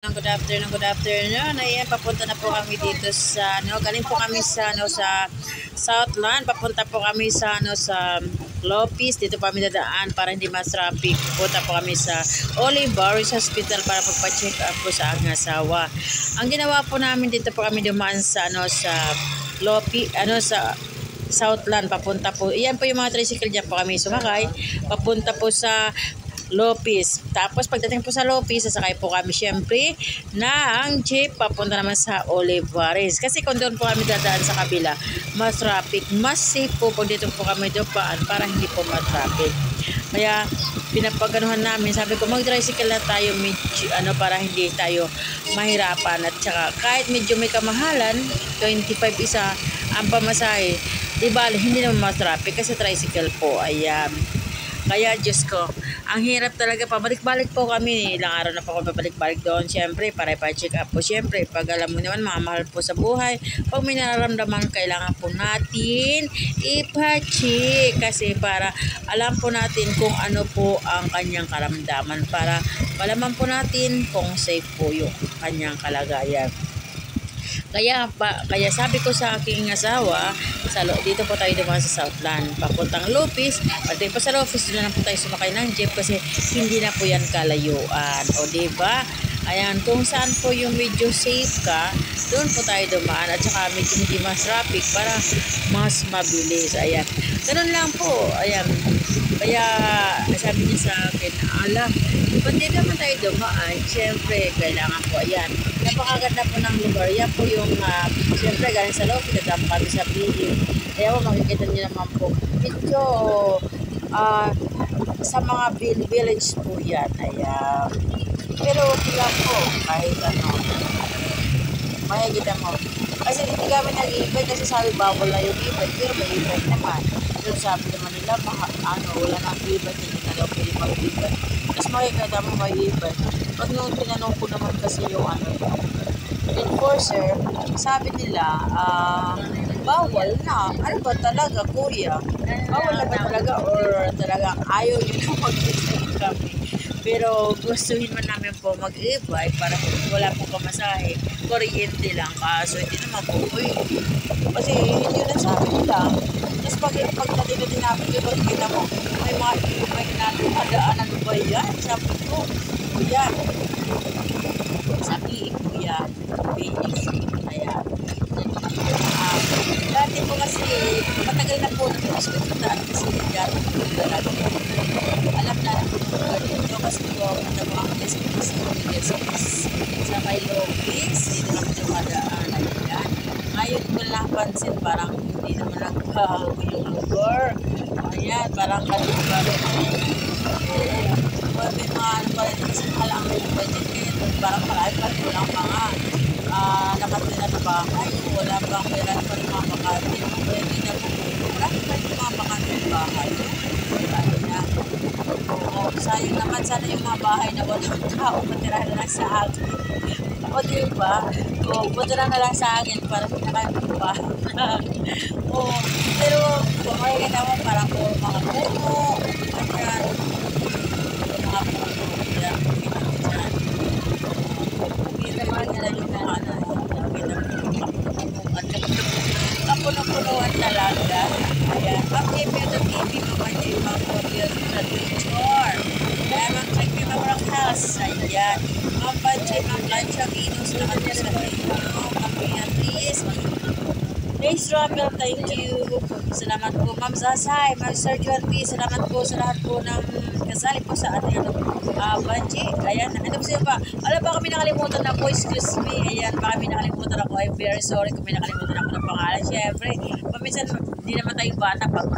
Good afternoon, good afternoon. Ayan, papunta na po kami dito sa galing po kami sa sa Southland. Papunta po kami sa sa Lopez. Dito po kami dadaan para hindi mas traffic. Pupunta po kami sa Olivares Hospital para magpa-check up po sa aking asawa. Ang ginawa po namin dito po kami dumaan sa sa Lopez, sa Southland. Papunta po. Iyan po yung mga tricycle diyan po kami sumakay. Papunta po sa Lopez. Tapos pagdating po sa Lopez, sasakay po kami syempre na ang jeep papunta naman sa Olivares. Kasi kung doon po kami dadaan sa kabila, mas traffic, mas safe po pag dito po kami dupaan para hindi po ma-traffic. Kaya pinapaganuhan namin, sabi ko mag-tricycle na tayo medyo, para hindi tayo mahirapan at saka kahit medyo may kamahalan, 25 isa ang pamasahe, di ba hindi naman ma-traffic kasi tricycle po. Ayan. Kaya Diyos ko, ang hirap talaga. Pabalik-balik po kami. Ilang araw na po ako pabalik-balik doon. Siyempre, para pa-check up po. Siyempre, pag alam mo naman, mga mahal po sa buhay, pag may nararamdaman, kailangan po natin ipa-check. Kasi para alam po natin kung ano po ang kanyang karamdaman. Para malaman po natin kung safe po yung kanyang kalagayan. Kaya sabi ko sa aking asawa, dito po tayo dumaan sa Southland, papuntang Lopez. Pagdating po sa Lopez, doon na po tayo sumakay ng jeep kasi hindi na po yan kalayuan. O diba? Ayan, kung saan po yung medyo safe ka, doon po tayo dumaan. At saka medyo hindi mas traffic para mas mabilis. Ayan. Ganun lang po. Ayan. Kaya sabi niya sa akin, ba't di naman tayo dumaan? Siyempre, kailangan po. Ayan. Napakaganda po ng lugar. Yan po yung, siyempre, galing sa loob. Pinagdamo kami sa building. Kaya po, makikita niyo naman po. Medyo, sa mga village po yan. Ayan. Pero, wala po. Kahit makikita mo. Kasi hindi kami nag-i-event kasi sabi bawal na yung event. Pero may event naman. Pero sabi naman nila, wala nang event. Hindi na daw pwede mag-event. Tapos makikita mo may event. Pag nung tinanong ko naman kasi yung enforcer, sabi nila, bawal na. Ano ba talaga, kuya? Bawal na ba talaga or talagang ayaw nyo na mag-event kami? Pero gustuhin man namin po mag-e-bike para wala po pamasahe. Kuryente lang. Kaso hindi naman po pwede. Kasi yun ang sabi nila. Tapos pag natin namin yung kita mo, may mga e-bike natin madaan. Ano ba yan? Sabi ko, kuya. Sabi, kuya. BX. Ayan. Dati po kasi, matagal na po nag-hospital kasi dati po talaga. Alam na po dito kasi po natabuang sa may Lopez. Dito na po dumadaan. Ayan. Ngayon ko lang pansin, parang hindi naman nagbago yung lugar. Ayan, parang kalugar. May mga pa rin kasi alam mo yung budget ngayon. Parang marami pa rin walang mga nakatira na bahay. Wala bang pera pa rin mga makatira. Kaya hindi na po. Marami pa rin mga makatira bahay. Ano na. Oo, sayang naman sana yung mga bahay na walang tao. Matira na lang sa akin. O diba? O, matira na lang sa akin para pinakaiba. Oo, pero kung makikita mo parang po mga puno. Ayan. Mga puno. Kaya kita mo dyan. Kita mo nila yung mga kapuno-punuan talaga. Ayan. Mag-TV ito TV mo man yung mga photos sa picture. Kaya mag-check yung mga house. Ayan. Mag-budget, mag-lunchang inos naman niya sa video. Mag-Beatrice. Nice travel. Thank you. Salamat po Ma'am Zasay, Ma'am Sir Jordi. Salamat po sa lahat po ng kasali po sa ating Banji. Ayan, ano po siya ba? Alam ba kami nakalimutan ako, excuse me. Ayan, baka kami nakalimutan ako. I'm very sorry kung may nakalimutan ako ng pangalan. Siyempre, paminsan, hindi naman tayong bata pag